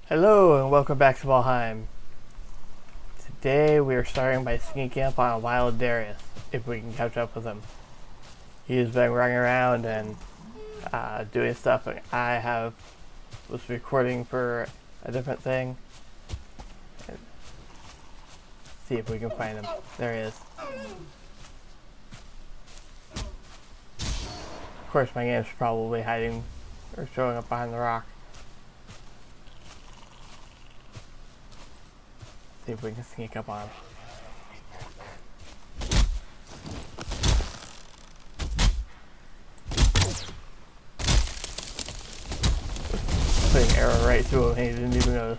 Hello and welcome back to Valheim. Today we are starting by sneaking up on a wild Darius, if we can catch up with him. He's been running around and doing stuff, and was recording for a different thing. And see if we can find him. There he is. Of course my game's probably hiding or showing up behind the rock. See if we can sneak up on him. Putting arrow right through him and he didn't even notice.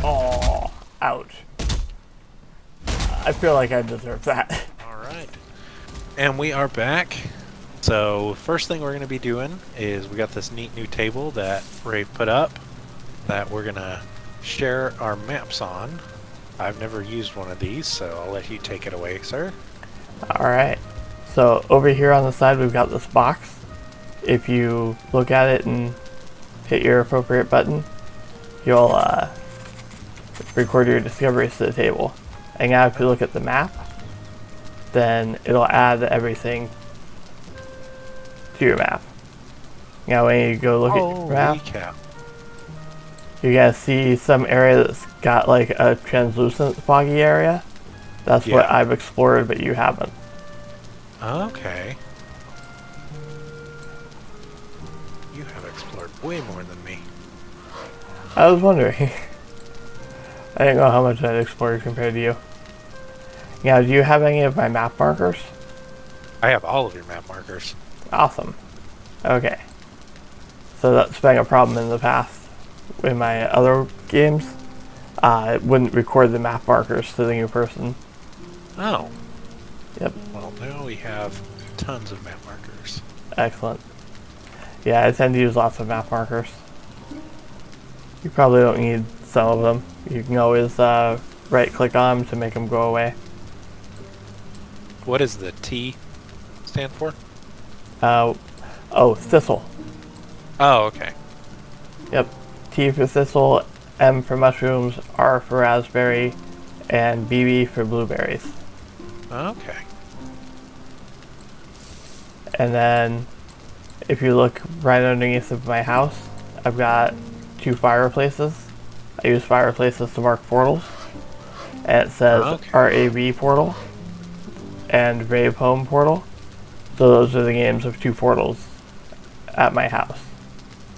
Oh, ouch. I feel like I deserve that. Alright. And we are back. So, first thing we're going to be doing is we got this neat new table that Rave put up that we're going to share our maps on. I've never used one of these, so I'll let you take it away, sir. Alright. So, over here on the side we've got this box. If you look at it and hit your appropriate button, you'll record your discoveries to the table. And now if you look at the map, then it'll add everything to your map. Now when you go look at your map, recap. you're going to see some area that's got like a translucent foggy area. That's what I've explored, but you haven't. Okay. You have explored way more than me. I was wondering. I didn't know how much I'd explored compared to you. Now, do you have any of my map markers? I have all of your map markers. Awesome. Okay. So that's been a problem in the past in my other games. It wouldn't record the map markers to the new person. Oh. Yep. Well, now we have tons of map markers. Excellent. Yeah, I tend to use lots of map markers. You probably don't need some of them. You can always right click on them to make them go away. What does the T stand for? Oh, thistle. Oh, okay. Yep. T for thistle, M for mushrooms, R for raspberry, and BB for blueberries. Okay. And then, if you look right underneath of my house, I've got 2 fireplaces. I use fireplaces to mark portals. And it says RAV portal and Raveheim portal. So those are the names of 2 portals at my house.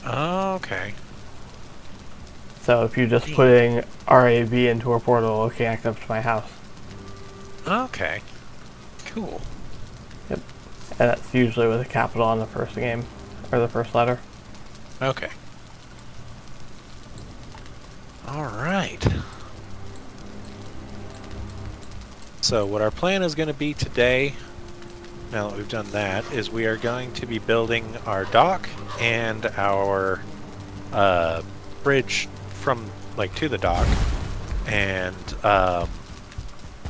Okay. So if you're just putting RAV into a portal, it'll connect up to my house. Okay. Cool. Yep. And that's usually with a capital on the first name, or the first letter. Okay. Alright. So what our plan is going to be today, now that we've done that, is we are going to be building our dock and our bridge from, to the dock. And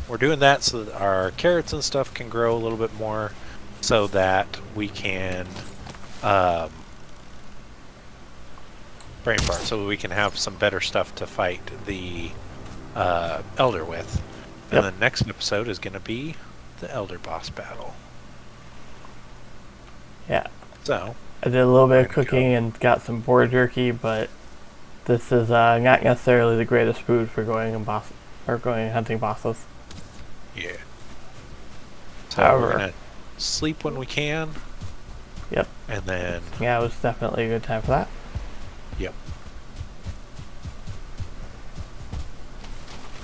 we're doing that so that our carrots and stuff can grow a little bit more, so that we can brain fart, so we can have some better stuff to fight the elder with. And the next episode is going to be the elder boss battle. Yeah. So I did a little bit of cooking and got some boar jerky, but this is not necessarily the greatest food for going and hunting bosses. Yeah. So However, we're gonna sleep when we can. Yep. And then yeah, it was definitely a good time for that. Yep.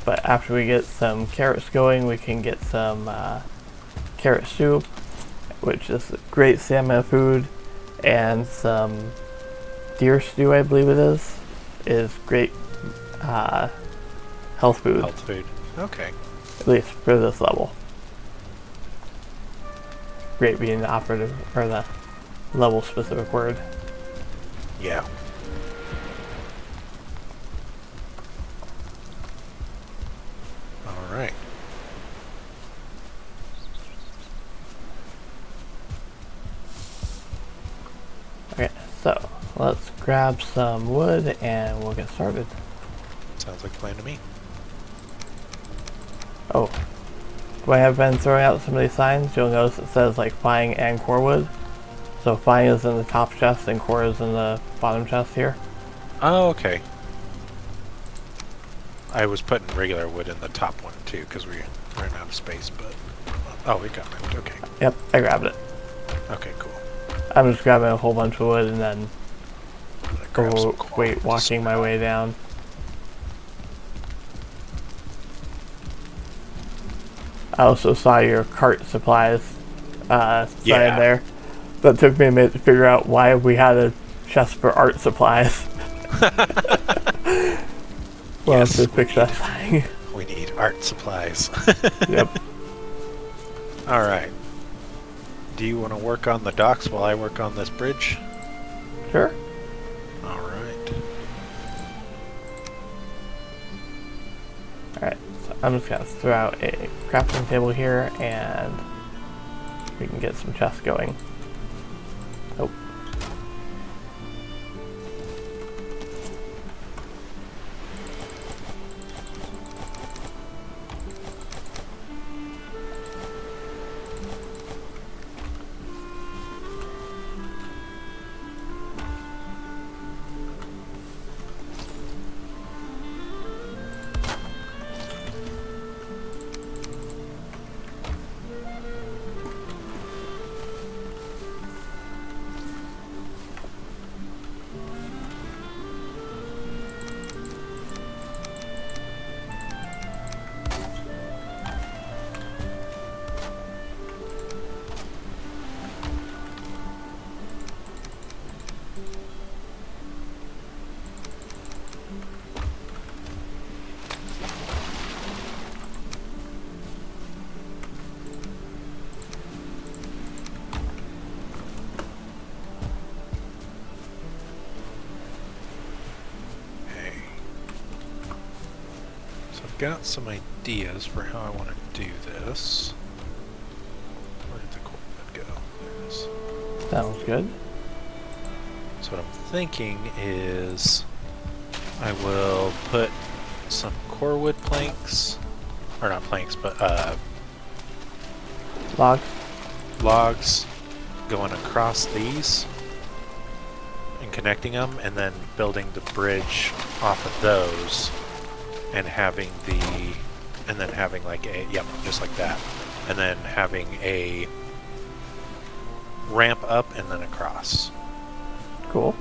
But after we get some carrots going, we can get some carrot soup, which is great salmon food, and some deer stew, I believe it is great health food. Health food. Okay. At least for this level. Great being the operative, or the level specific word. Yeah. let's grab some wood and we'll get started. Sounds like a plan to me. Oh, when I have been throwing out some of these signs, you'll notice it says like flying and core wood. So flying is in the top chest and core is in the bottom chest here. Oh, okay. I was putting regular wood in the top one too because we ran out of space, but oh, we got it. Okay. Yep, I grabbed it. Okay, cool. I'm just grabbing a whole bunch of wood and then Grab some coal. walking my way down. I also saw your cart supplies sign there. That took me a minute to figure out why we had a chest for art supplies. Well, Yes, to fix that thing. We need art supplies. Yep. Alright. Do you want to work on the docks while I work on this bridge? Sure. Alright. Alright, so I'm just gonna throw out a crafting table here and we can get some chests going. Oh. Got some ideas for how I want to do this. Where did the coal bed go? There it is. Sounds good. So what I'm thinking is I will put some core wood planks, or not planks, but logs going across these and connecting them, and then building the bridge off of those. And having like a, yep, just like that. And then having a ramp up and then across. Cool.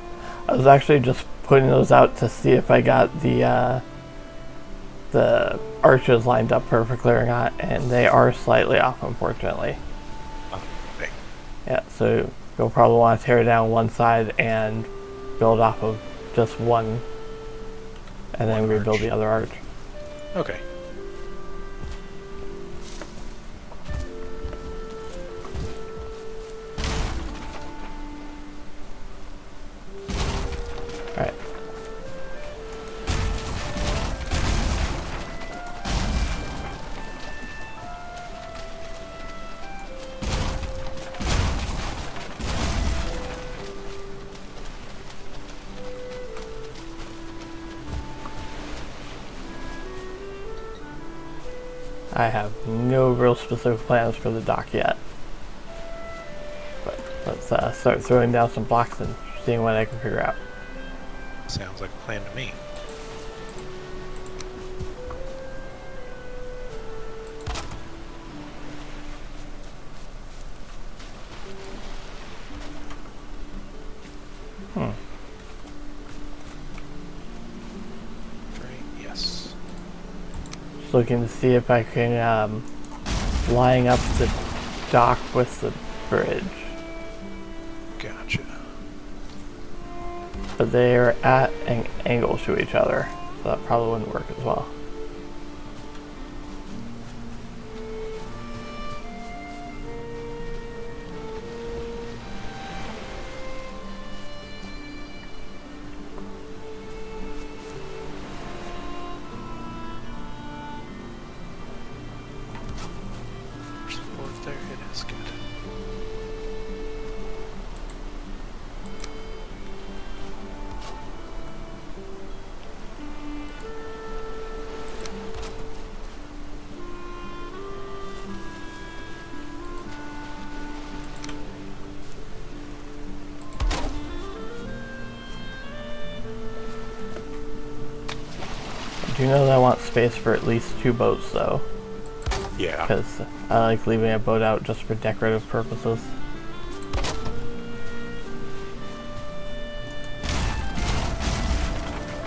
I was actually just putting those out to see if I got the arches lined up perfectly or not, and they are slightly off, unfortunately. Okay. Yeah, so you'll probably want to tear down one side and build off of just one, and then rebuild the other arch. Okay. Alright. I have no real specific plans for the dock yet. But let's start throwing down some blocks and seeing what I can figure out. Sounds like a plan to me. Yes. Just looking to see if I can line up the dock with the bridge. Gotcha. But they are at an angle to each other, so that probably wouldn't work as well. Support there, it is good. do know that I want space for at least 2 boats, though. Yeah. Because I like leaving a boat out just for decorative purposes.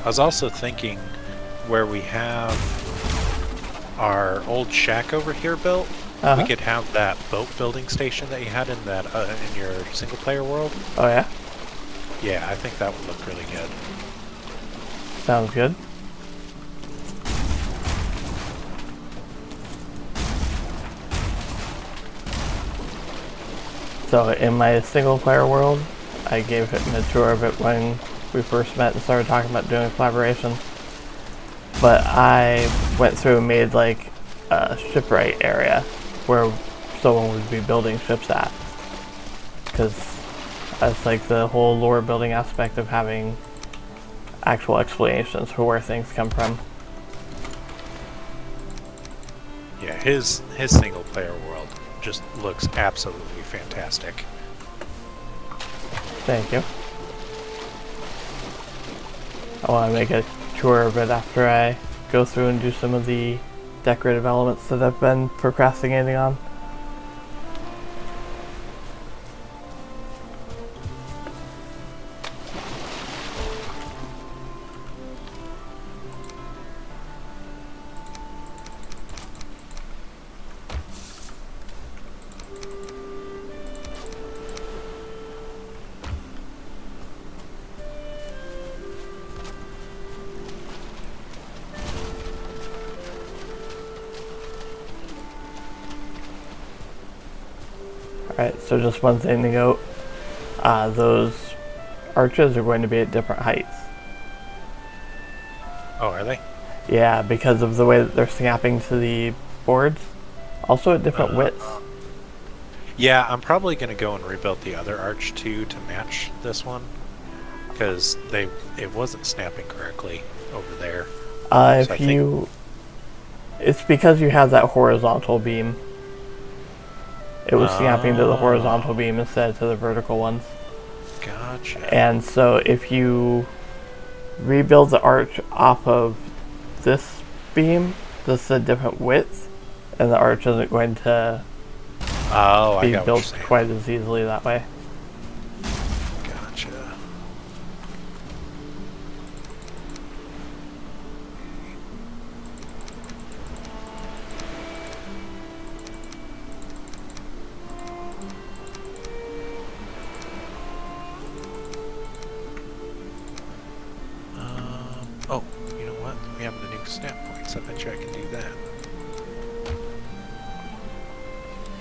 I was also thinking where we have our old shack over here built, we could have that boat building station that you had in that in your single player world. Oh yeah? Yeah, I think that would look really good. Sounds good. So in my single player world, I gave him a tour of it when we first met and started talking about doing a collaboration. But I went through and made like a shipwright area where someone would be building ships at. Because that's like the whole lore building aspect of having actual explanations for where things come from. Yeah, his single player world just looks absolutely fantastic. Thank you. I want to make a tour of it after I go through and do some of the decorative elements that I've been procrastinating on. Alright, so just one thing to note, those arches are going to be at different heights. Oh, are they? Yeah, because of the way that they're snapping to the boards. Also at different widths. Yeah, I'm probably going to go and rebuild the other arch too to match this one. Because it wasn't snapping correctly over there. It's because you have that horizontal beam. It was snapping to the horizontal beam instead of to the vertical ones. Gotcha. And so if you rebuild the arch off of this beam, this is a different width, and the arch isn't going to be built quite as easily that way. Gotcha. Oh, you know what? We have the new snap points. I bet you I can do that.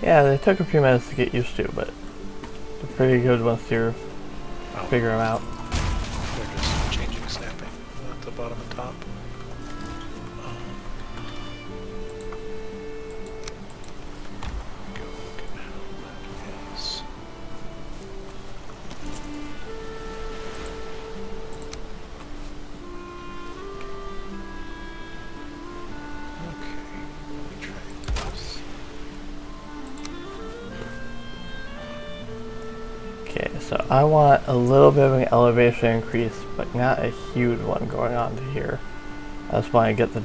Yeah, they took a few minutes to get used to, but they're pretty good once you figure them out. They're just changing snapping at the bottom and top. Go look at how that is. Okay, let me try this. Okay, so I want a little bit of an elevation increase, but not a huge one going on to here. I just want to get the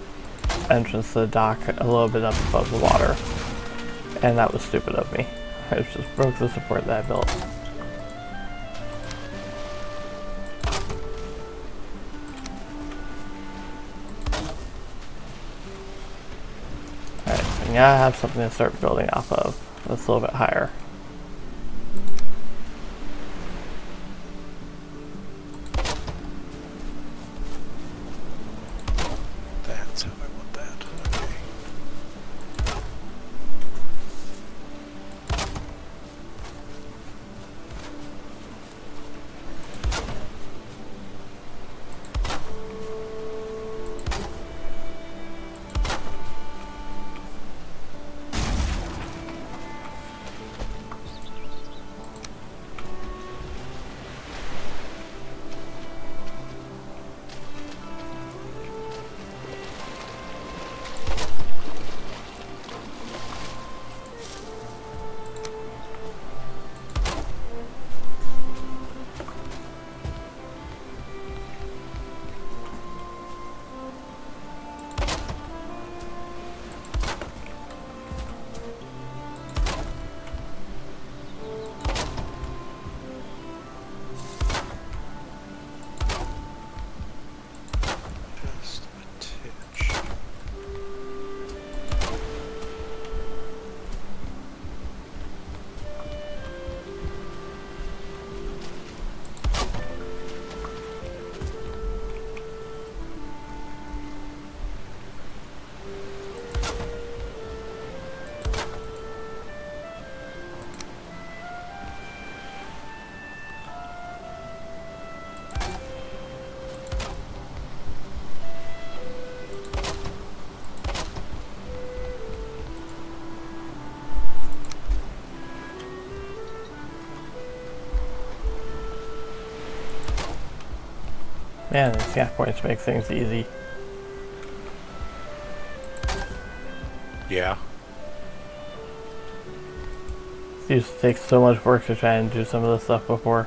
entrance to the dock a little bit up above the water. And that was stupid of me. I just broke the support that I built. Alright, so now I have something to start building off of that's a little bit higher. That's how I want that. Okay. Man, the snack points make things easy. Yeah. It used to take so much work to try and do some of this stuff before.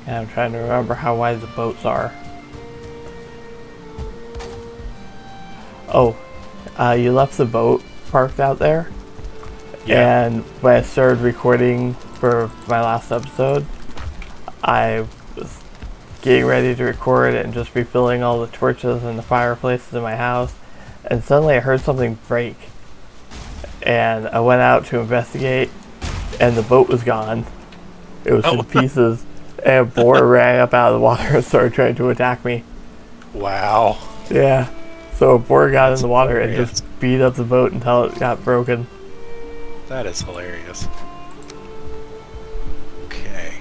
And I'm trying to remember how wide the boats are. Oh, you left the boat parked out there? Yeah. And when I started recording for my last episode, I was getting ready to record and just refilling all the torches and the fireplaces in my house. And suddenly I heard something break. And I went out to investigate, and the boat was gone. It was in pieces. And a boar ran up out of the water and started trying to attack me. Wow. Yeah. So a boar got in the water and hilarious. just beat up the boat until it got broken. That is hilarious. Okay.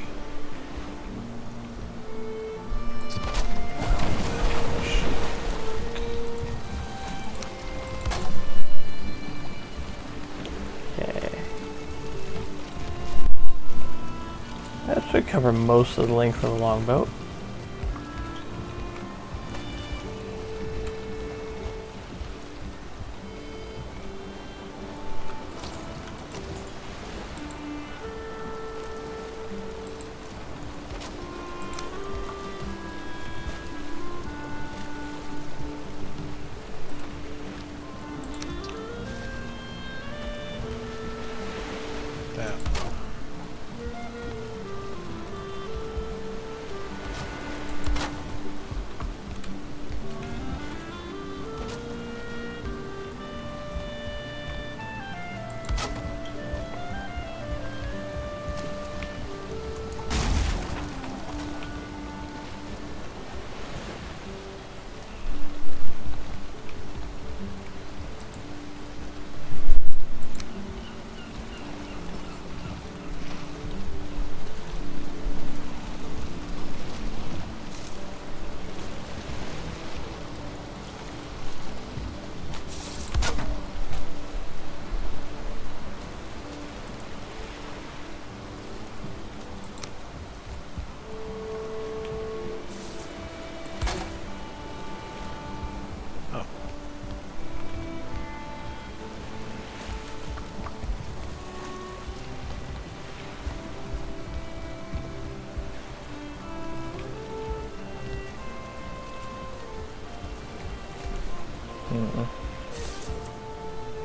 Okay. That should cover most of the length of the longboat. That. Oh.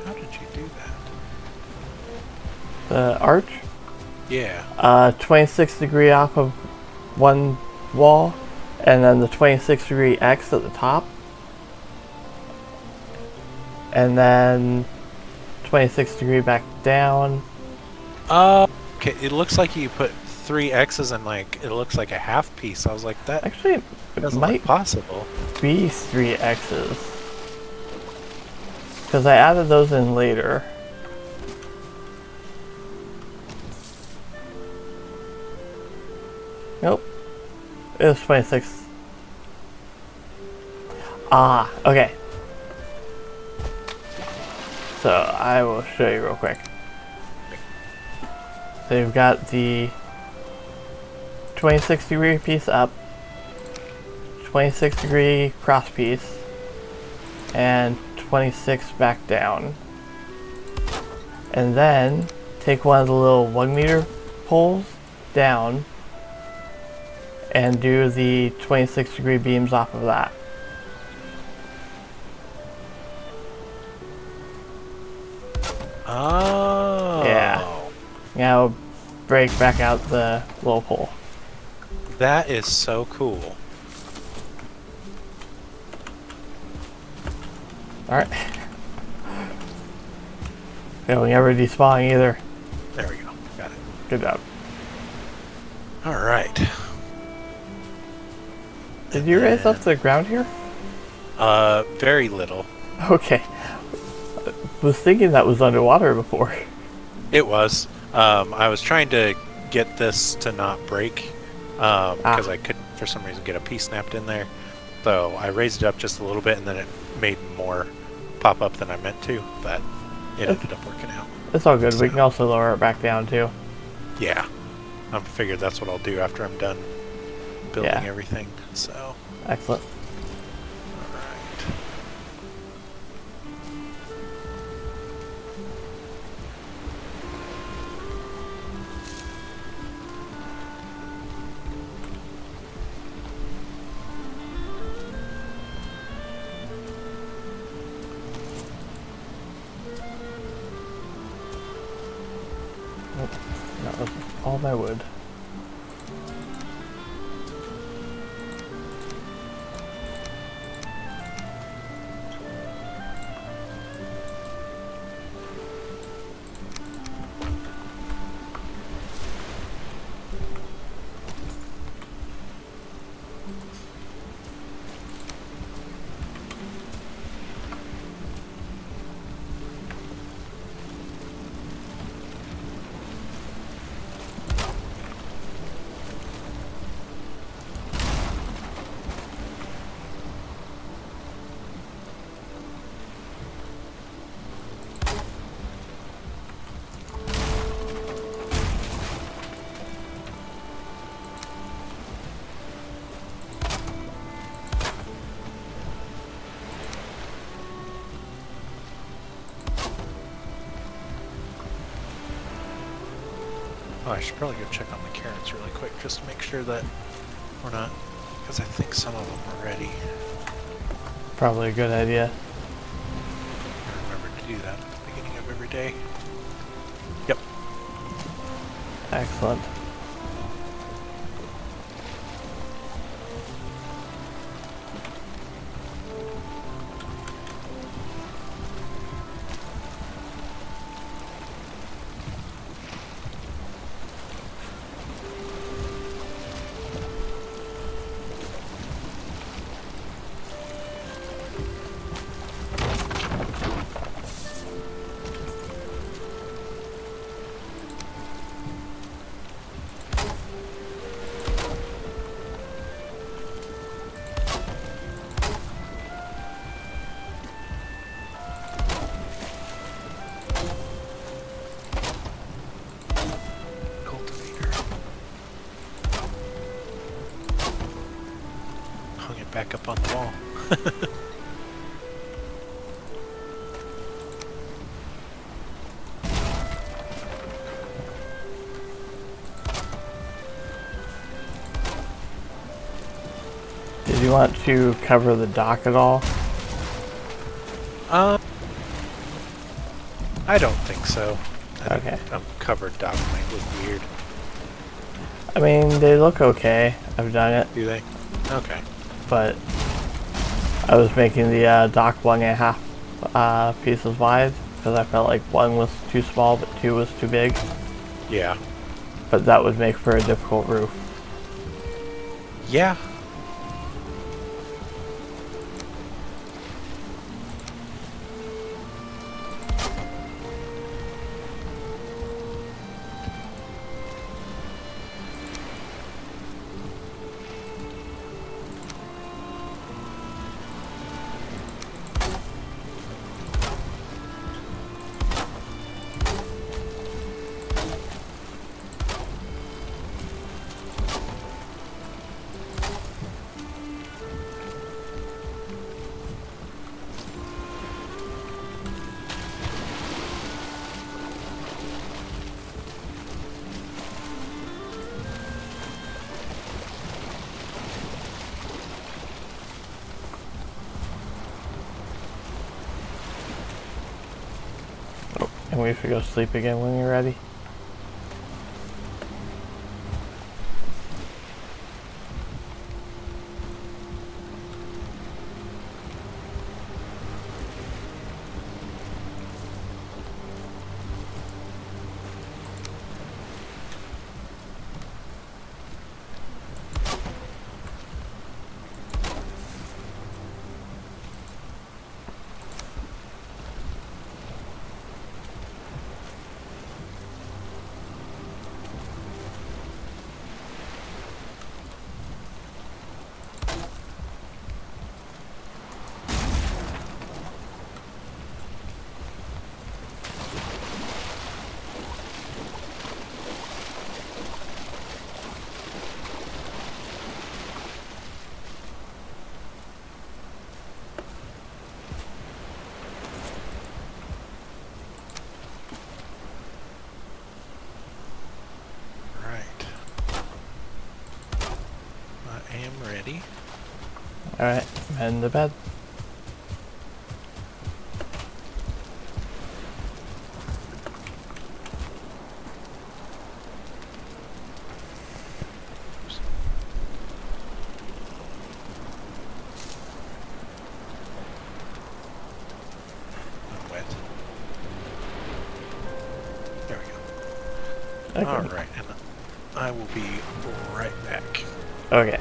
How did you do that? The arch, Yeah. 26 degree off of one wall, and then the 26 degree X at the top, and then 26 degree back down. Okay, it looks like you put 3 X's and like it looks like a half piece. I was like, that Actually, it doesn't might look possible. be 3 X's. Because I added those in later. Nope. It was 26. Ah, okay. So I will show you real quick. So you've got the 26 degree piece up, 26 degree cross piece, and 26 back down. And then take one of the little 1 meter poles down and do the 26 degree beams off of that. Oh. Yeah. Now break back out the little pole. That is so cool. Alright. Yeah, we never despawn either. There we go. Got it. Good job. All right. Did you raise up the ground here? Very little. Okay. Was thinking that was underwater before. It was. I was trying to get this to not break because I couldn't, for some reason, get a piece snapped in there. So I raised it up just a little bit, and then it made more pop up than I meant to, but it ended up working out. It's all good. So, We can also lower it back down too. yeah. I figured that's what I'll do after I'm done building everything. So. Excellent. Alright. That was all my wood. Oh, I should probably go check on the carrots really quick just to make sure that we're not, because I think some of them are ready. Probably a good idea. I remember to do that at the beginning of every day. Yep. Excellent. Hung it back up on the wall. Did you want to cover the dock at all? I don't think so. I Okay. think covered dock might look weird. I mean, they look okay. I've done it, Do they? Okay. but I was making the dock 1.5 pieces wide because I felt like one was too small, but two was too big. Yeah. But that would make for a difficult roof. Yeah. And we should go sleep again when you're ready. Alright, I'm heading to bed. I'm wet. There we go. Okay. Alright, and I will be right back. Okay.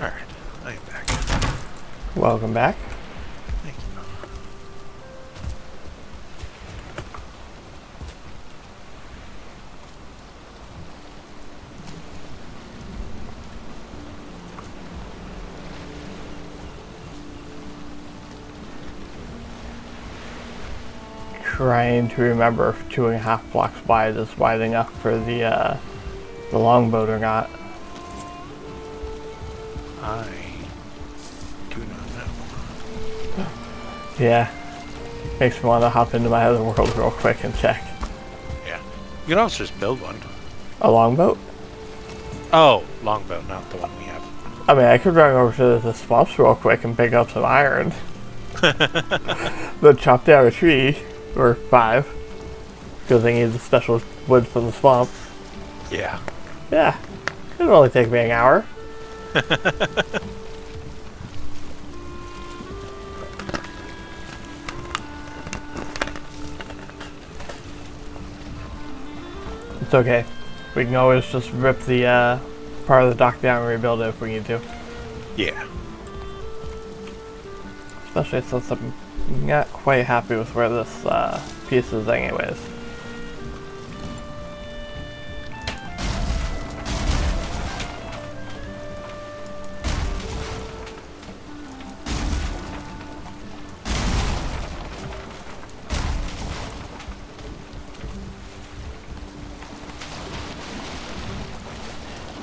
Alright, I am back. Welcome back. Thank you. Trying to remember if 2.5 blocks wide is wide enough for the longboat or not. I do not know. Yeah. Makes me want to hop into my other world real quick and check. Yeah. You can also just build one. A longboat? Oh, longboat, not the one we have. I mean, I could run over to the swamps real quick and pick up some iron. Then chop down a tree, or 5, because I need the special wood from the swamp. Yeah. Yeah, it'll only take me an hour. It's okay. We can always just rip the part of the dock down and rebuild it if we need to. Yeah. Especially since I'm not quite happy with where this piece is anyways.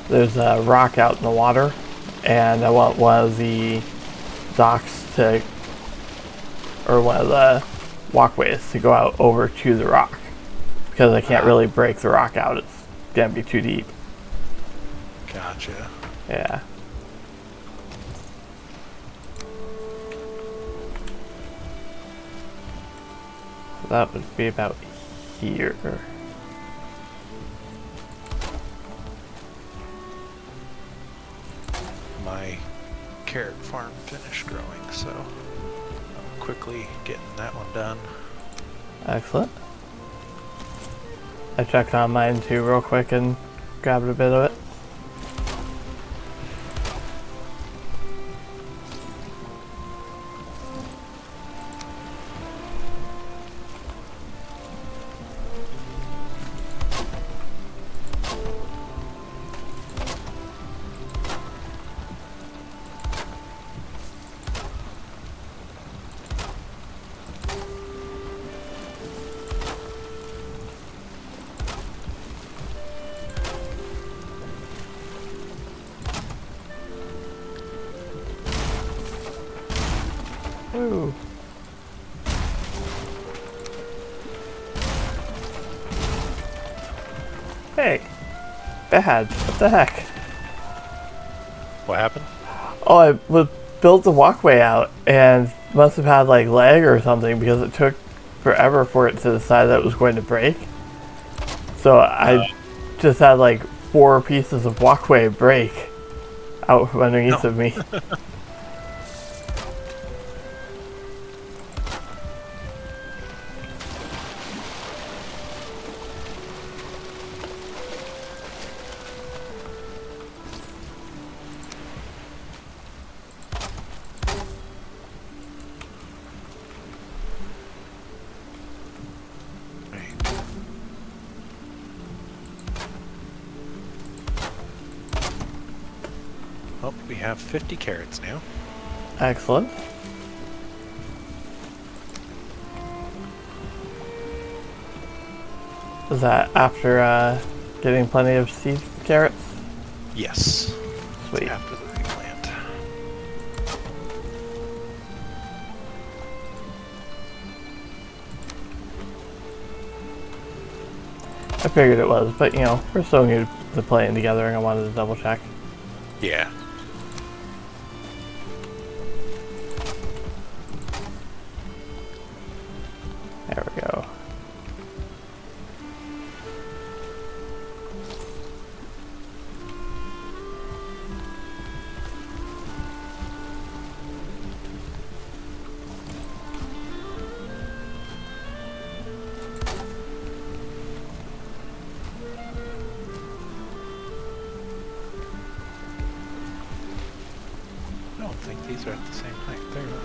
There's a rock out in the water, and I want one of the docks to, or one of the walkways to go out over to the rock, because I can't really break the rock out. It's gonna be too deep. Gotcha. Yeah. So that would be about here. My carrot farm finished growing, so I'm quickly getting that one done. Excellent. I checked on mine too real quick and grabbed a bit of it. Woo. Hey, bad. What the heck? What happened? Oh, I built the walkway out and must have had like lag or something because it took forever for it to decide that it was going to break. So I just had like 4 pieces of walkway break out from underneath of me. Oh, we have 50 carrots now. Excellent. Is that after getting plenty of seed carrots? Yes. Sweet. It's after the replant. I figured it was, but you know, we're so new to playing together and I wanted to double check. Yeah. There we go. I don't think these are at the same height. They're not.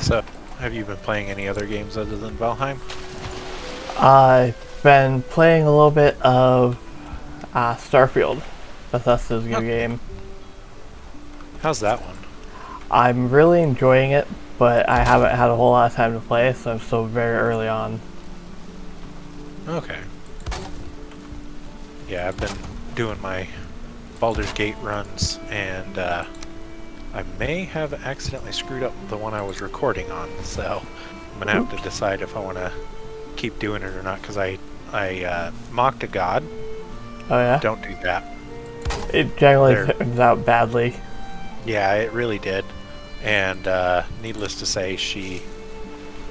So, have you been playing any other games other than Valheim? I've been playing a little bit of Starfield, Bethesda's new game. How's that one? I'm really enjoying it, but I haven't had a whole lot of time to play, so I'm still very early on. Okay. Yeah, I've been doing my Baldur's Gate runs, and I may have accidentally screwed up the one I was recording on, so I'm gonna have to decide if I want to keep doing it or not, because I mocked a god. Oh yeah? Don't do that. It generally turns out badly. Yeah, it really did. And needless to say, she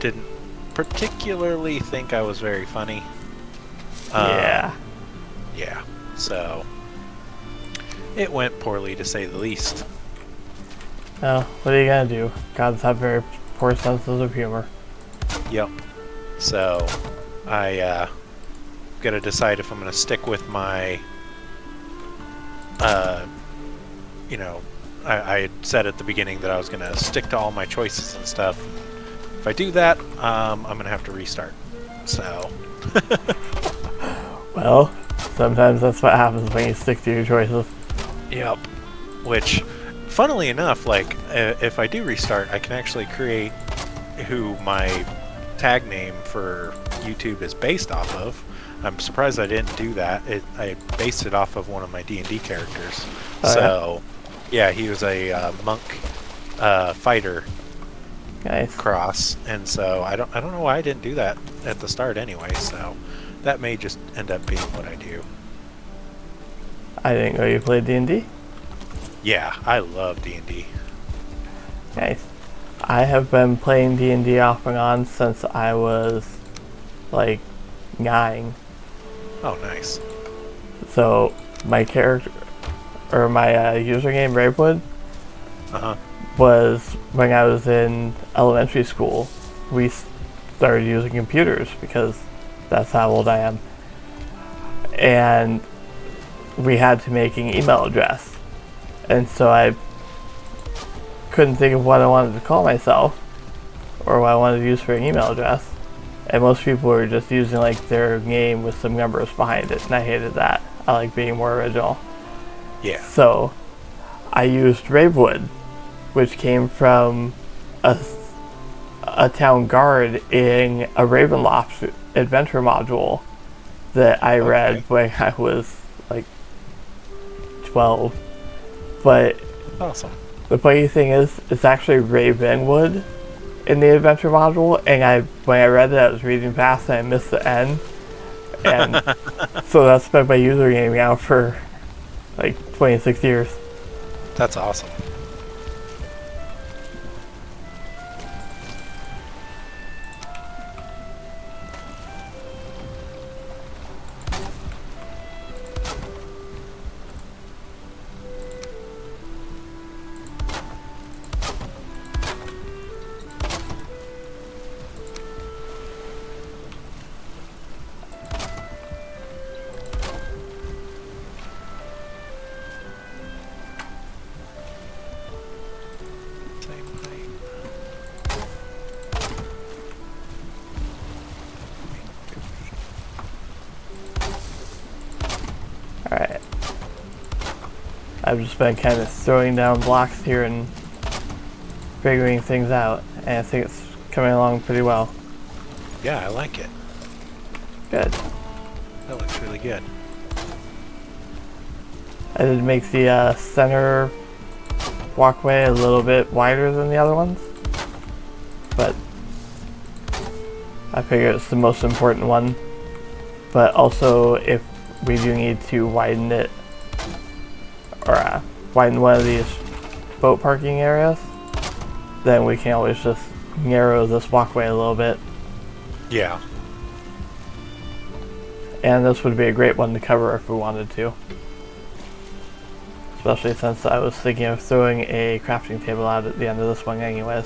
didn't particularly think I was very funny. Yeah. Yeah. So it went poorly, to say the least. Well, what are you gonna do? Gods have very poor senses of humor. Yep. So I gotta decide if I'm gonna stick with my you know, I had said at the beginning that I was gonna stick to all my choices and stuff. If I do that, I'm gonna have to restart. So Well, sometimes that's what happens when you stick to your choices. yep. Which, funnily enough, like if I do restart, I can actually create who my tag name for YouTube is based off of. I'm surprised I didn't do that. I based it off of one of my D&D characters. Oh, So, yeah, he was a monk fighter Nice. cross, and so I don't know why I didn't do that at the start anyway. So that may just end up being what I do. I didn't know you played D&D. Yeah, I love D&D. Nice. I have been playing D&D off and on since I was like 9. Oh, nice. So my character, or my username Ravewood, Uh-huh. was when I was in elementary school. We started using computers because that's how old I am. And we had to make an email address. And so I couldn't think of what I wanted to call myself or what I wanted to use for an email address. And most people were just using like their name with some numbers behind it, and I hated that. I like being more original. Yeah. So I used Ravewood, which came from a town guard in a Ravenloft adventure module that I read when I was like 12. But Awesome. the funny thing is, it's actually Ravenwood in the adventure module, and when I read it, I was reading fast and I missed the N. And so that's been my username now for like 26 years. That's awesome. Same height. Alright. I've just been kind of throwing down blocks here and figuring things out, and I think it's coming along pretty well. Yeah, I like it. Good. That looks really good. I did make the center walkway a little bit wider than the other ones, but I figure it's the most important one. But also, if we do need to widen it, or widen one of these boat parking areas, then we can always just narrow this walkway a little bit. Yeah. And this would be a great one to cover if we wanted to. Especially since I was thinking of throwing a crafting table out at the end of this one anyways.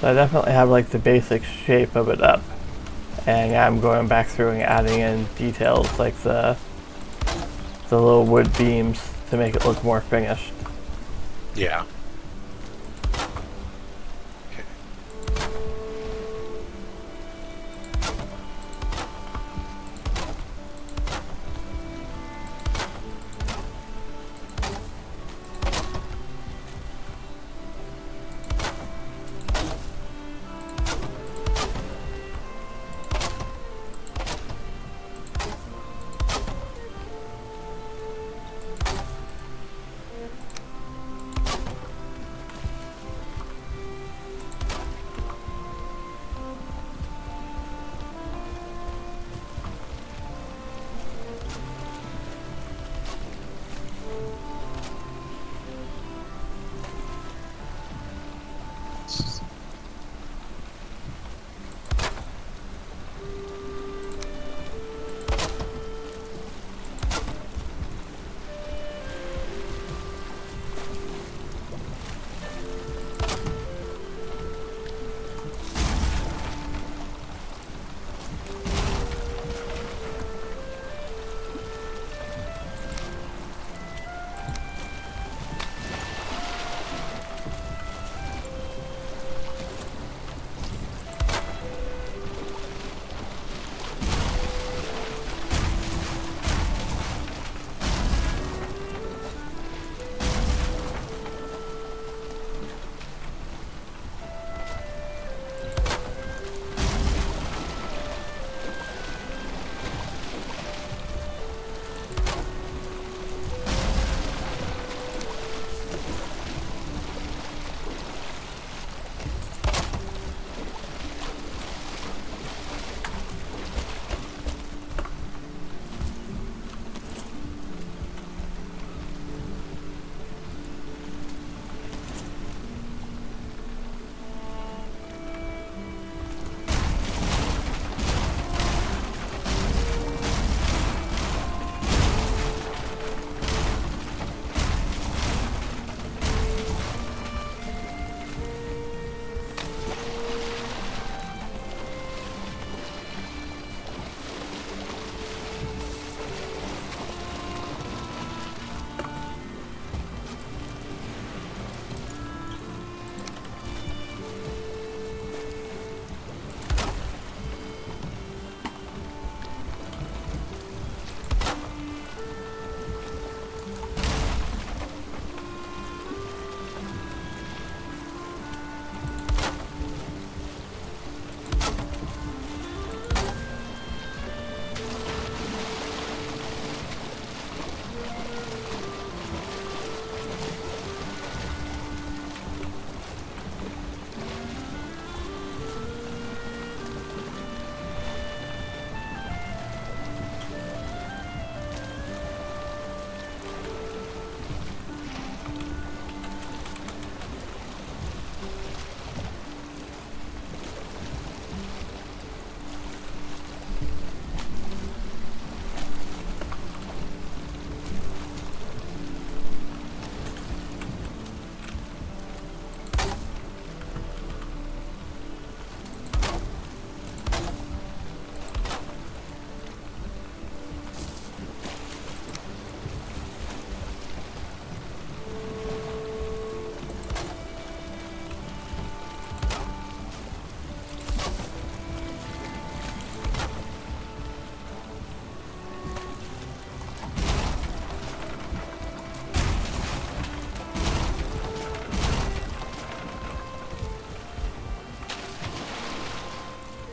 So I definitely have like the basic shape of it up, and I'm going back through and adding in details like the little wood beams to make it look more finished. Yeah.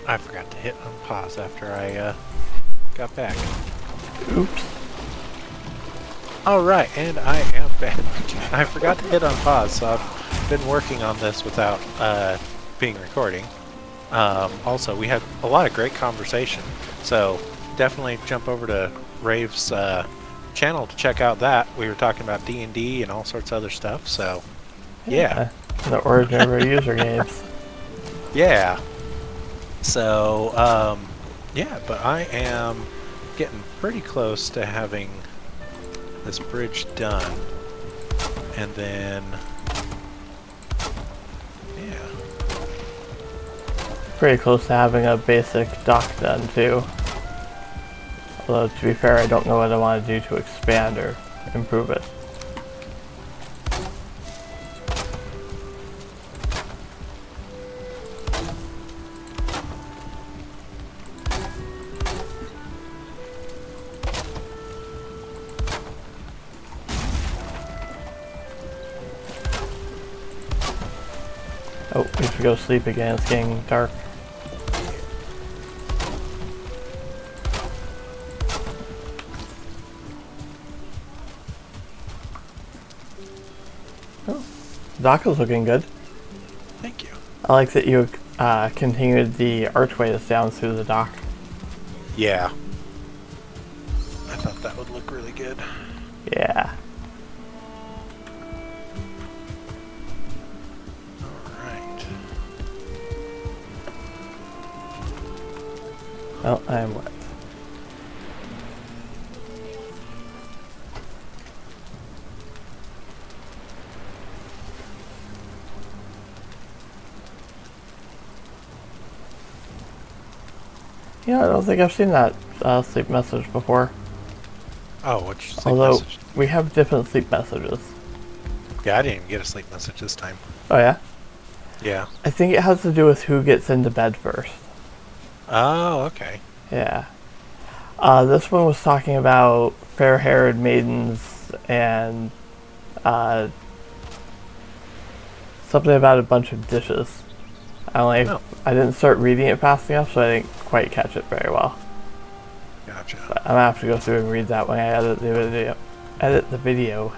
I forgot to hit on pause after I got back. Oops. Alright, and I am back. I forgot to hit on pause, so I've been working on this without being recording. Also, we had a lot of great conversation, so definitely jump over to Rave's channel to check out that. We were talking about D&D and all sorts of other stuff, so yeah. The origin of our user games. Yeah. So, yeah, but I am getting pretty close to having this bridge done. And then, yeah. Pretty close to having a basic dock done too. Although to be fair, I don't know what I want to do to expand or improve it. Oh, we should go sleep again, it's getting dark. Oh, the dock is looking good. Thank you. I like that you continued the archway that's down through the dock. Yeah. I thought that would look really good. Yeah. Alright. Oh, I am wet. Yeah, I don't think I've seen that sleep message before. Oh, what's your sleep Although, message? we have different sleep messages. Yeah, I didn't even get a sleep message this time. Oh yeah? Yeah. I think it has to do with who gets into bed first. Oh, okay. Yeah. This one was talking about fair-haired maidens and something about a bunch of dishes. I didn't start reading it fast enough, so I didn't quite catch it very well. Gotcha. But I'm gonna have to go through and read that when I edit the video. Edit the video.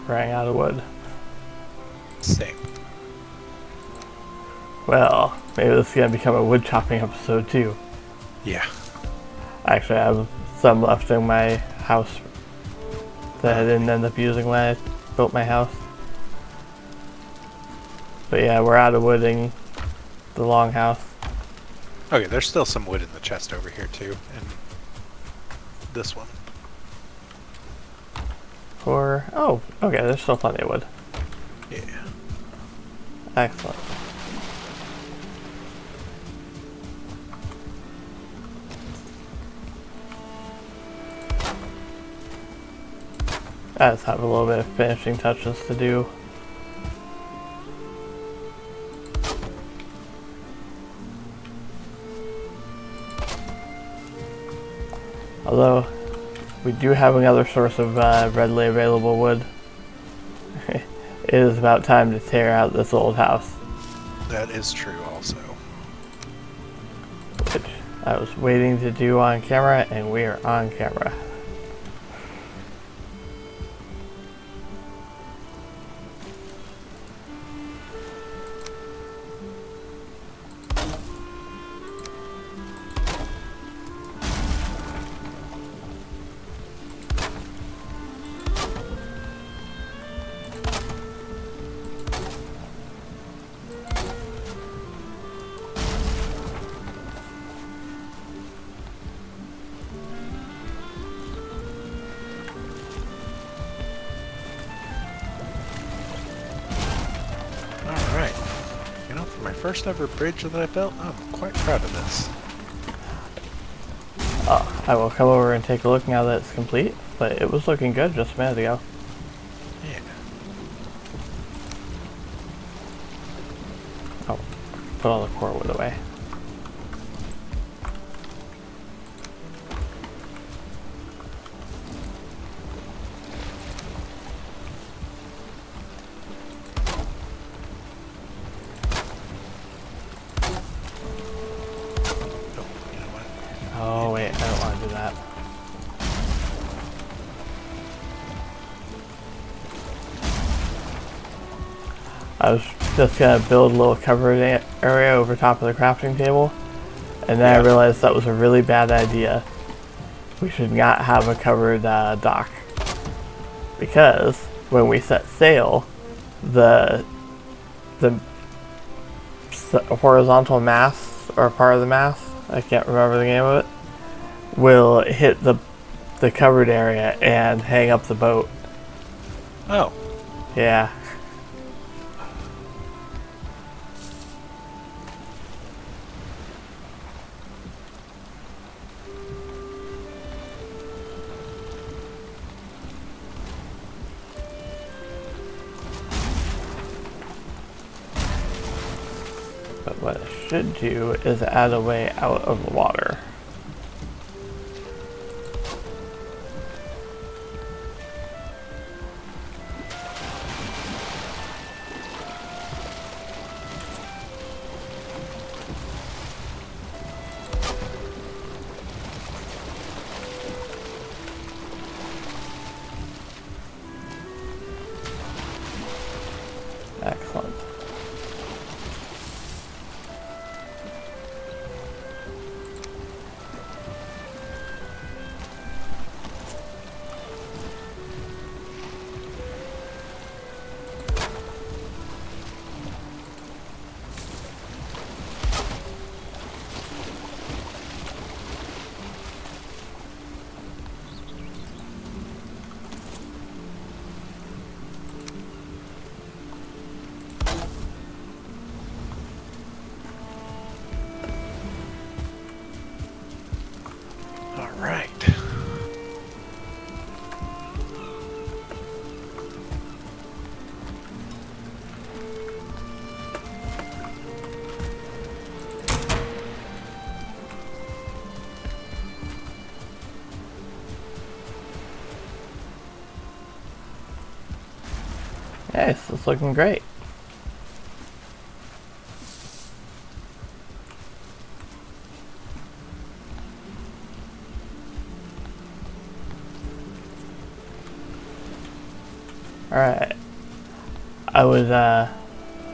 Running out of wood. Same. Well, maybe this is gonna become a wood chopping episode too. Yeah. Actually, I have some left in my house that I didn't end up using when I built my house. But yeah, we're out of wood in the longhouse. Okay, there's still some wood in the chest over here too, and this one. Oh, okay, there's still plenty of wood. Yeah. Excellent. I just have a little bit of finishing touches to do. Although, we do have another source of readily available wood. It is about time to tear out this old house. That is true also. Which I was waiting to do on camera, and we are on camera. Alright. You know, for my first ever bridge that I built, I'm quite proud of this. I will come over and take a look now that it's complete, but it was looking good just a minute ago. Yeah. Oh, put all the core wood away. Oh, you know what? Oh wait, I don't want to do that. I was just gonna build a little covered area over top of the crafting table, and then I realized that was a really bad idea. We should not have a covered dock, because when we set sail, the horizontal mast, or part of the mast, I can't remember the name of it, will hit the covered area and hang up the boat. Oh. Yeah. But what I should do is add a way out of the water. Excellent. Alright. Nice, it's looking great. Alright. I would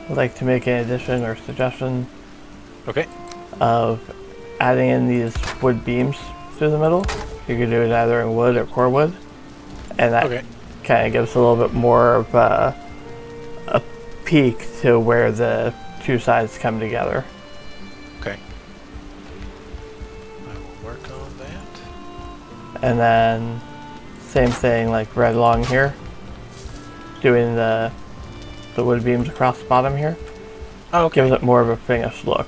like to make an addition or suggestion Okay. of adding in these wood beams through the middle. You could do it either in wood or core wood. And that kind of gives a little bit more of a peak to where the two sides come together. Okay. work on that. And then same thing like right along here. Doing the wood beams across the bottom here. Oh, okay. Gives it more of a finished look.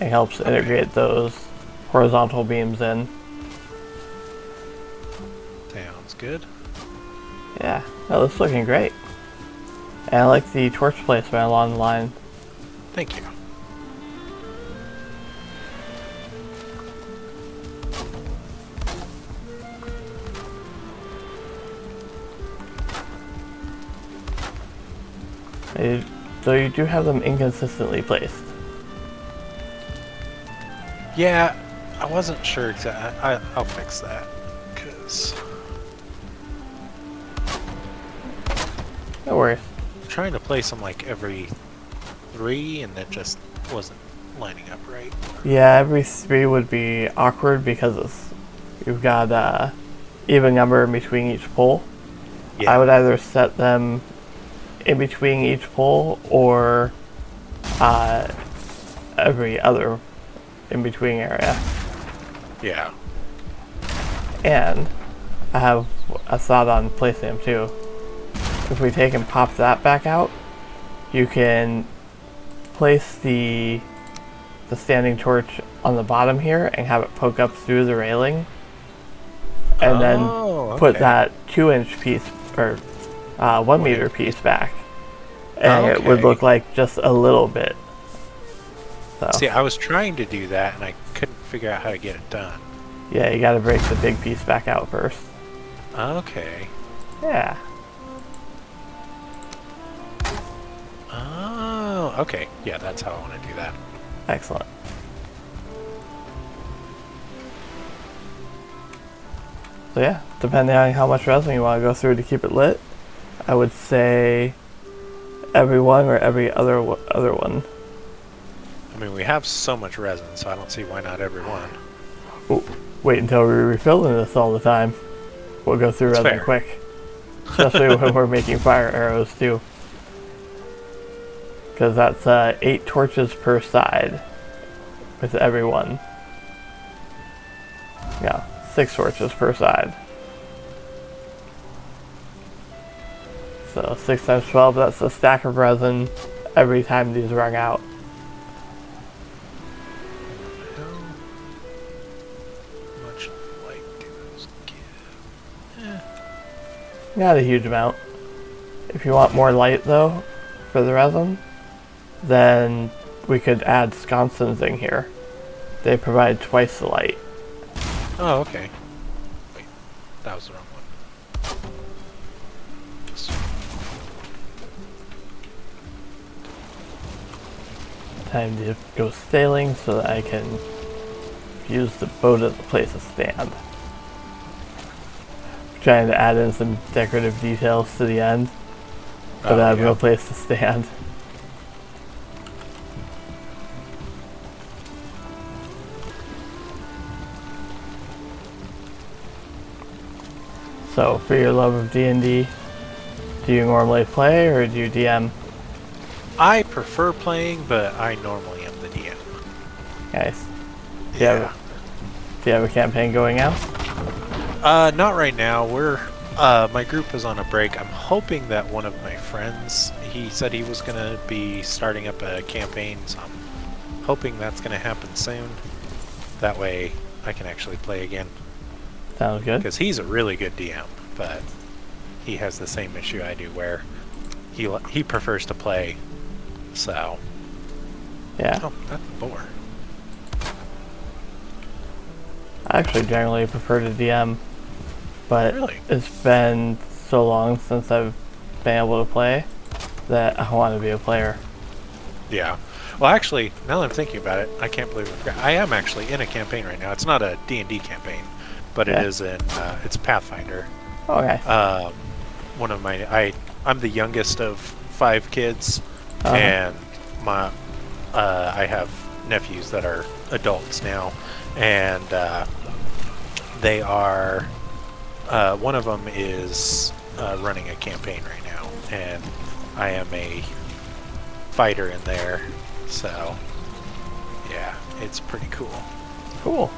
And helps integrate those horizontal beams in. Sounds good. Yeah, that looks looking great. And I like the torch placement along the line. Thank you. So you do have them inconsistently placed. Yeah, I wasn't sure exactly. I'll fix that. Because No worries. I'm trying to place them like every 3 and it just wasn't lining up right. Yeah, every 3 would be awkward because you've got even number in between each pole. Yeah. I would either set them in between each pole or every other in between area. Yeah. And I have a thought on placing them too. If we take and pop that back out, you can place the standing torch on the bottom here and have it poke up through the railing, and then put that 2-inch piece or 1 meter piece back, and it would look like just a little bit. So. See, I was trying to do that and I couldn't figure out how to get it done. Yeah, you gotta break the big piece back out first. Okay. Yeah. Oh, okay. Yeah, that's how I want to do that. Excellent. So yeah, depending on how much resin you want to go through to keep it lit, I would say every one or every other one. I mean, we have so much resin, so I don't see why not every one. Ooh, wait until we're refilling this all the time. We'll go through resin quick. Especially when we're making fire arrows too. Because that's 8 torches per side with every one. Yeah, 6 torches per side. So 6 times 12, that's a stack of resin every time these rung out. How much light do those give? Not a huge amount. If you want more light though, for the resin, then we could add sconces in here. They provide twice the light. Oh, okay. Wait, that was the wrong one. Time to go sailing so that I can use the boat as a place to stand. Trying to add in some decorative details to the end, but I have no place to stand. So, for your love of D&D, do you normally play or do you DM? I prefer playing, but I normally am the DM. Nice. Do you have a campaign going out? Not right now. My group is on a break. I'm hoping that one of my friends, he said he was going to be starting up a campaign, so I'm hoping that's going to happen soon. That way I can actually play again. Sounds good. Because he's a really good DM, but he has the same issue I do where he prefers to play, so... Yeah. Oh, that's a boar. I actually generally prefer to DM, but Really? it's been so long since I've been able to play that I want to be a player. Yeah. Well, actually, now that I'm thinking about it, I can't believe I am actually in a campaign right now. It's not a D&D campaign, but it is in, it's Pathfinder. Okay. One of I'm the youngest of 5 kids, and I have nephews that are adults now, and they are, one of them is running a campaign right now, and I am a fighter in there, so yeah, it's pretty cool. Cool.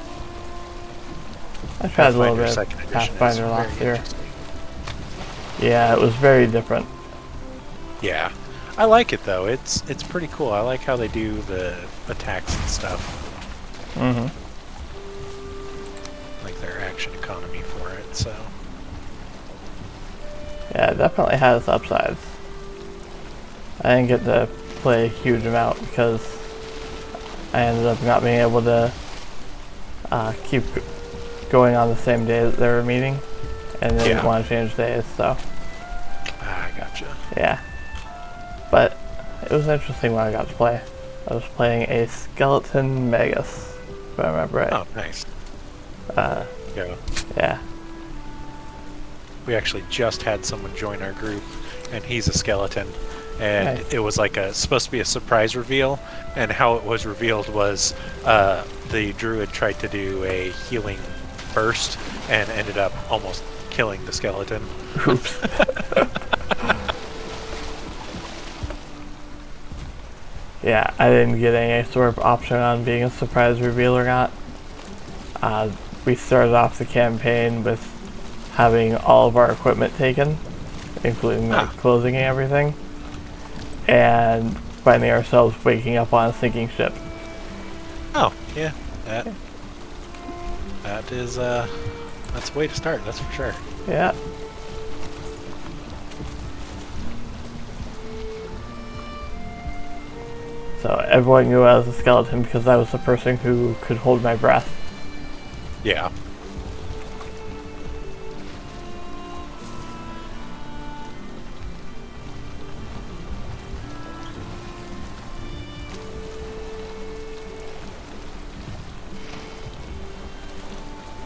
I tried a little Pathfinder bit second of edition is Pathfinder last very year. interesting. Yeah, it was very different. Yeah, I like it though. It's pretty cool. I like how they do the attacks and stuff. Mm-hmm. Like their action economy for it. So Yeah, it definitely has upsides. I didn't get to play a huge amount because I ended up not being able to keep going on the same day that they were meeting, and they didn't want to change days, so I gotcha. yeah. But it was interesting when I got to play. I was playing a skeleton magus, if I remember right. Oh, nice. Yeah. Yeah. We actually just had someone join our group, and he's a skeleton. And Nice. it was like supposed to be a surprise reveal, and how it was revealed was the druid tried to do a healing burst and ended up almost killing the skeleton. Oops. Yeah, I didn't get any sort of option on being a surprise reveal or not. We started off the campaign with having all of our equipment taken, including like clothing and everything, and finding ourselves waking up on a sinking ship. Oh, yeah. That is that's a way to start, that's for sure. Yeah. So everyone knew I was a skeleton because I was the person who could hold my breath. Yeah.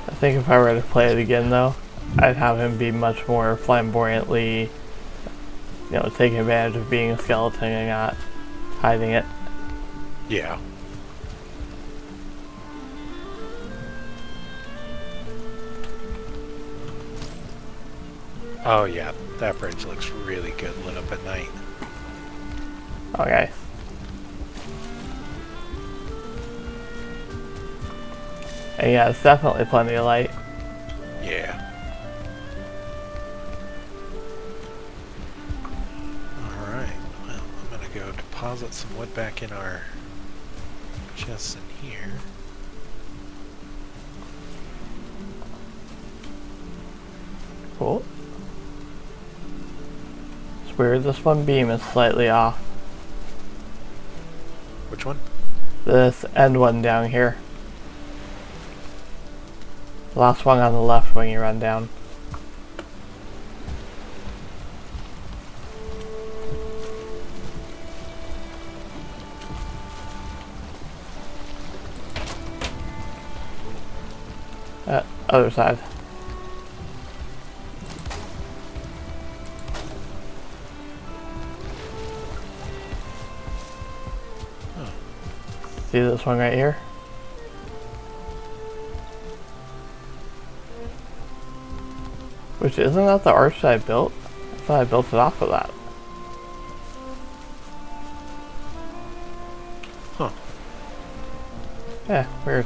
I think if I were to play it again though, I'd have him be much more flamboyantly, taking advantage of being a skeleton and not hiding it. Yeah. Oh yeah, that bridge looks really good lit up at night. Okay. And yeah, it's definitely plenty of light. Yeah. Alright, well, I'm gonna go deposit some wood back in our chests in here. Cool. It's weird, this one beam is slightly off. Which one? This end one down here. Last one on the left when you run down. Other side. Oh. See this one right here? Which isn't that the arch that I built? I thought I built it off of that. Huh. Yeah, weird.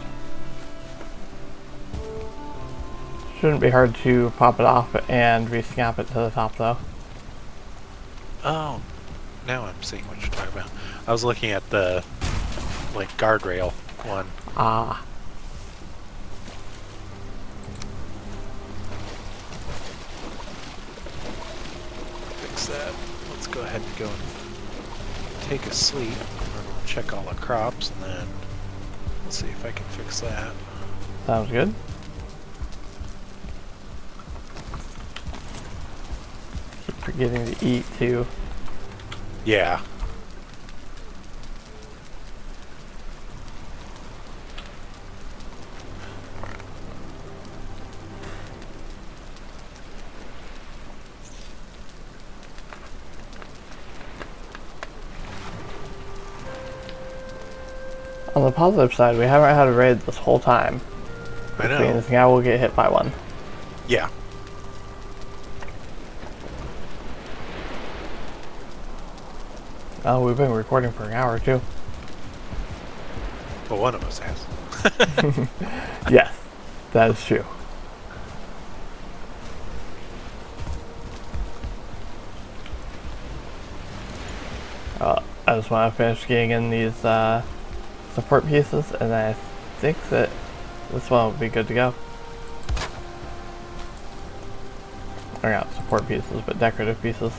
Shouldn't be hard to pop it off and re-snap it to the top though. Oh, now I'm seeing what you're talking about. I was looking at the, like, guardrail one. Ah. Fix that. Let's go ahead and go and take a sleep. And then we'll check all the crops, and then we'll see if I can fix that. Sounds good. Keep forgetting to eat too. Yeah. On the positive side, we haven't had a raid this whole time. I know. Which means now we'll get hit by one. Yeah. Oh, we've been recording for an hour too. Well, one of us has. Yes, that is true. I just want to finish getting in these support pieces, and I think that this one will be good to go. Or not support pieces, but decorative pieces.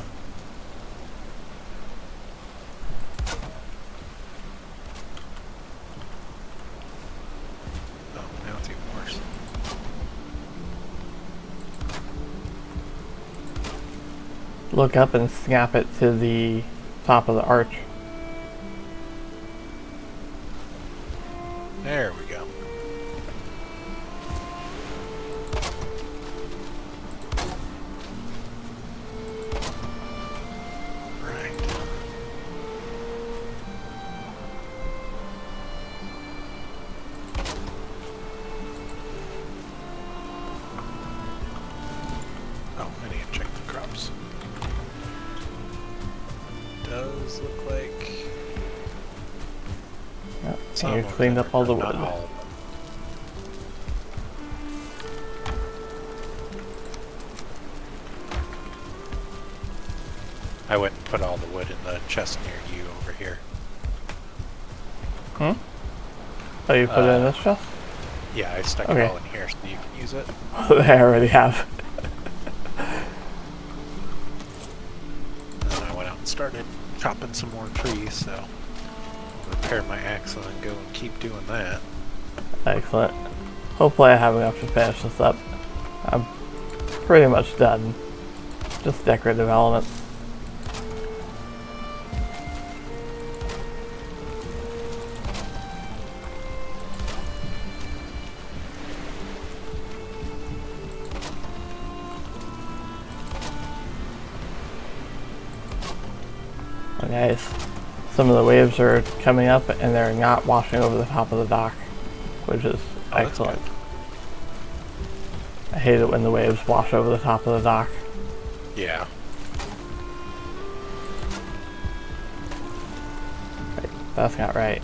Oh, now it's even worse. Look up and snap it to the top of the arch. There we go. Right. Oh, I need to check the crops. Does look like Yep. some And you of cleaned them up all the are, not wood. all of them. I went and put all the wood in the chest near you over here. Hmm? Oh, you put it in this chest? Yeah, I stuck Okay. it all in here so you can use it. I already have. And then I went out and started chopping some more trees, so I'll repair my axe and then go and keep doing that. Excellent. Hopefully I have enough to finish this up. I'm pretty much done. Just decorative elements. Oh, nice. Some of the waves are coming up and they're not washing over the top of the dock, which is excellent. I hate it when the waves wash over the top of the dock. Yeah. Right, that's not right.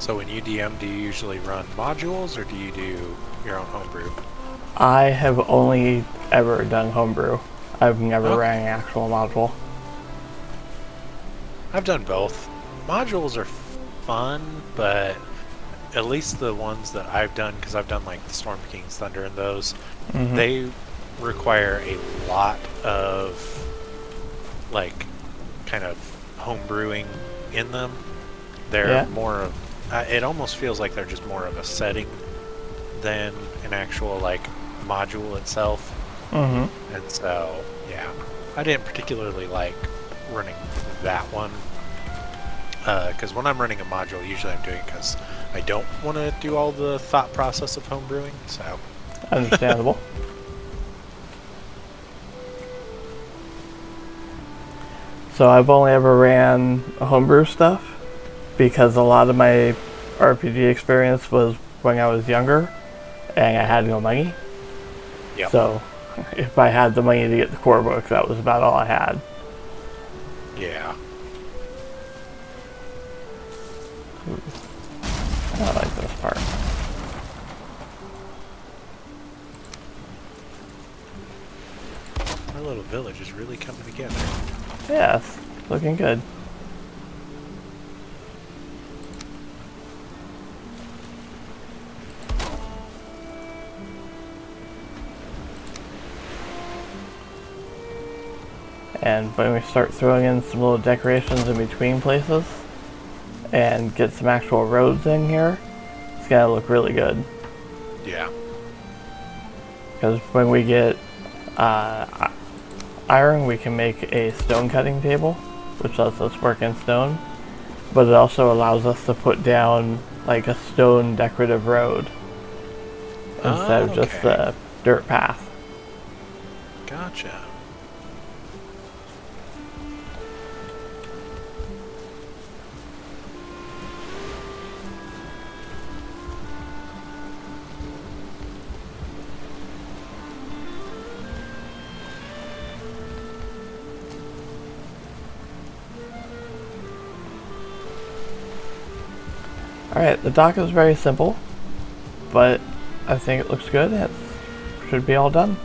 So when you DM, do you usually run modules or do you do your own homebrew? I have only ever done homebrew. I've never Okay. ran an actual module. I've done both. Modules are fun, but at least the ones that I've done, because I've done like the Storm King's Thunder and those, they require a lot of like kind of homebrewing in them. They're more of, it almost feels like they're just more of a setting than an actual like module itself. And so, yeah, I didn't particularly like running that one. Because when I'm running a module, usually I'm doing it because I don't want to do all the thought process of homebrewing, so. Understandable. So I've only ever ran homebrew stuff because a lot of my RPG experience was when I was younger and I had no money. Yep. So if I had the money to get the core book, that was about all I had. Yeah. I like this part. village is really coming together. Yeah, it's looking good. And when we start throwing in some little decorations in between places and get some actual roads in here, it's gonna look really good. Yeah. Because when we get iron, we can make a stone cutting table, which lets us work in stone. But it also allows us to put down like a stone decorative road instead of just a dirt path. Gotcha. Alright, the dock is very simple, but I think it looks good. It should be all done.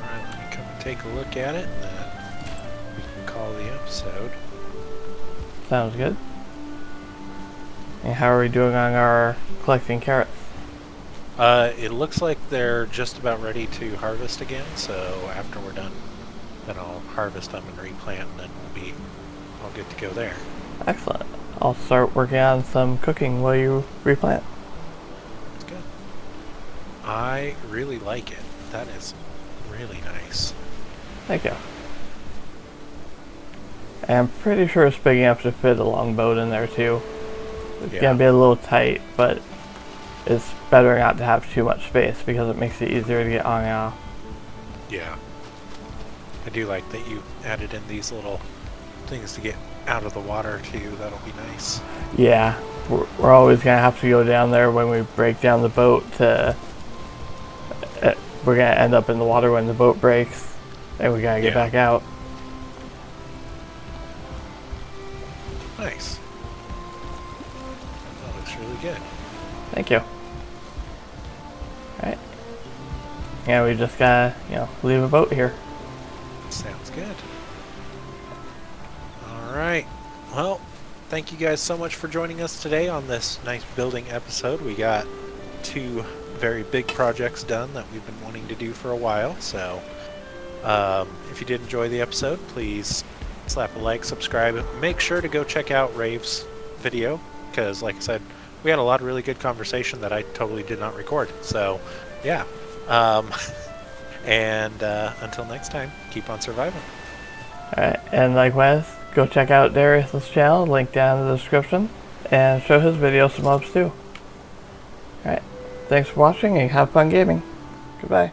Alright, let me come and take a look at it, and then we can call the episode. Sounds good. And how are we doing on our collecting carrots? It looks like they're just about ready to harvest again, so after we're done, then I'll harvest them and replant, and then we'll be all good to go there. Excellent. I'll start working on some cooking while you replant. That's good. I really like it. That is really nice. Thank you. And I'm pretty sure it's big enough to fit a longboat in there too. It's gonna be a little tight, but it's better not to have too much space because it makes it easier to get on and off. Yeah. I do like that you added in these little things to get out of the water too. That'll be nice. Yeah, we're always gonna have to go down there when we break down the boat to... we're gonna end up in the water when the boat breaks, and we gotta get back out. Nice. That looks really good. Thank you. Alright. Yeah, we just gotta, leave a boat here. Sounds good. Alright. Well, thank you guys so much for joining us today on this nice building episode. We got 2 very big projects done that we've been wanting to do for a while. So, if you did enjoy the episode, please slap a like, subscribe. Make sure to go check out Rave's video, because like I said, we had a lot of really good conversation that I totally did not record. So, yeah. And until next time, keep on surviving. Alright, and likewise, go check out Darius' channel, link down in the description, and show his video some loves too. Alright, thanks for watching and have fun gaming. Goodbye.